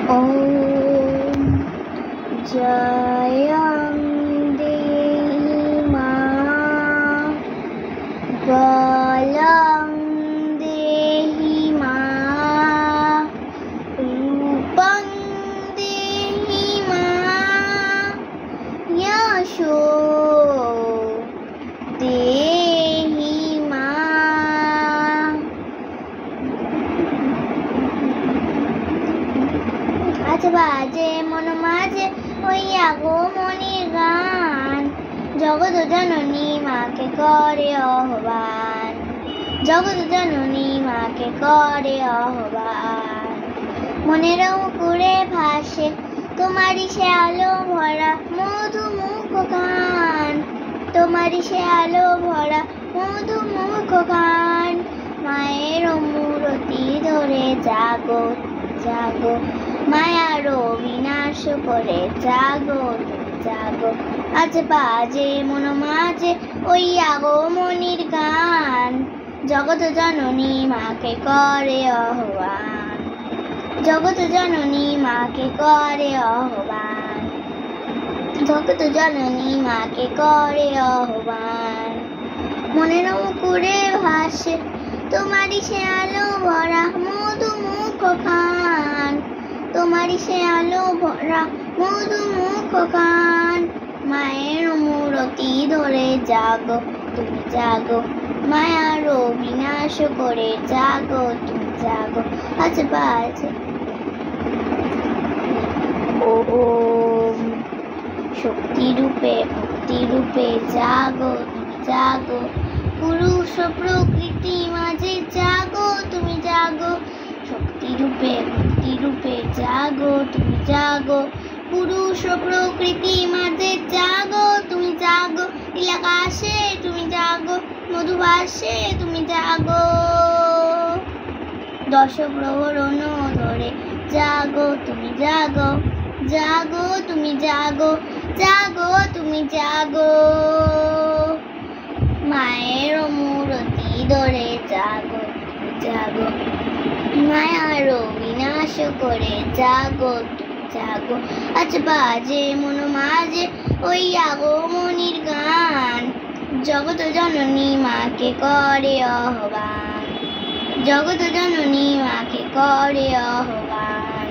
ॐ जयं देहि मां बलं देहि मां रूपं देहि मां यशो देहि मां। আজ বাজে মন মাঝে ওই আগমনীর গান, জগৎ জননী মাকে করে আহ্বান, জগৎ জননী মাকে করে আহ্বান। মনের অঙ্কুরে ভাসে তোমারই সে আলো ভরা মধুমুখ গান, তোমারই সে আলো ভরা মধুমুখ গান। মায়ের মূরতি ধরে জাগো জাগো, মায়ার বিনাশ করে জাগো জাগো। আজ বাজে মন মাঝে ওই আগমনীর গান, জগৎ জননী মাকে করে আহ্বান, জগৎ জননী মাকে করে আহ্বান, জগৎ জননী মাকে করে আহ্বান। মনের অঙ্কুরে ভাসে তোমারই সে আলো ভরা মধুমুখ গান, তোমারই সে আলো ভরা মধুমুখ গান। মায়ের মূরতি ধরে জাগো তুমি জাগো, মায়ার বিনাশ করে জাগো তুমি জাগো। আজ বাজে ওম শক্তি রূপে ভক্তি রূপে জাগো তুমি জাগো, পুরুষ প্রকৃতি মাঝে জাগো তুমি জাগো। শক্তি রূপে ভক্তি রূপে জাগো তুমি জাগো, পুরুষ প্রকৃতি মাঝে জাগো তুমি জাগো। নীলাকাশে তুমি জাগো, মধুবাসে তুমি জাগো, দশ প্রহরণ ধরে জাগো তুমি জাগো, জাগো তুমি জাগো, জাগো তুমি জাগো। মায়ের মূরতি ধরে জাগো তুমি জাগো, মায়ার বিনাশ করে জাগো তুমি জাগো। আজ বাজে মন মাঝে ওই আগমনীর গান, জগৎ জননী মাকে করে আহ্বান, জগৎ জননী মাকে করে আহ্বান,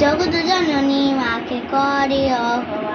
জগৎ জননী মাকে করে আহ্বান।